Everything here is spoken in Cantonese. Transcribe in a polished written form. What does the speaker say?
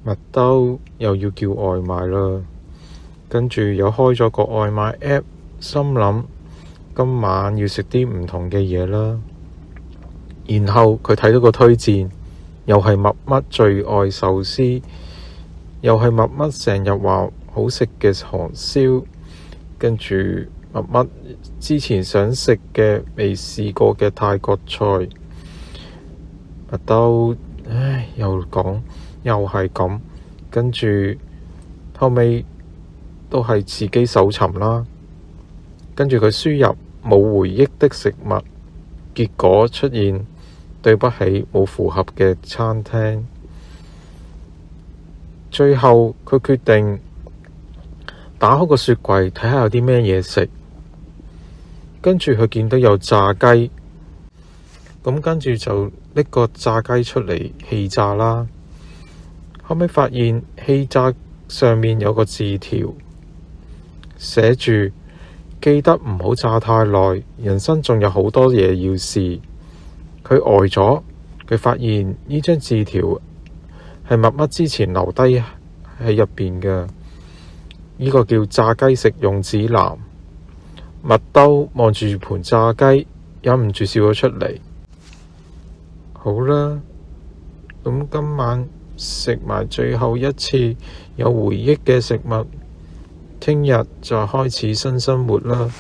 麥兜又要叫外賣啦，跟住又開咗個外賣 app，心諗今晚要食啲唔同嘅嘢啦。然後佢睇到個推薦，又係麥乜最愛壽司，又係麥乜成日話好食嘅韓燒，跟住麥乜之前想食嘅未試過嘅泰國菜。麥兜又講又係咁，跟住後尾都係自己搜尋啦，跟住佢輸入冇回憶的食物，結果出現對不起冇符合嘅餐廳。最後佢決定打開個雪櫃睇下有啲咩嘢食，跟住佢見到有炸雞，咁跟住就拎個炸雞出嚟氣炸啦。後尾發現氣炸上面有個字條，寫住記得唔好炸太耐，人生仲有好多嘢要試。佢呆咗，佢發現呢張字條係麥乜之前留低喺入邊嘅，呢個叫炸雞食用指南。麥兜望住盤炸雞，忍唔住笑咗出嚟。好啦，咁今晚食埋最後一次有回憶嘅食物，聽日就開始新生活啦。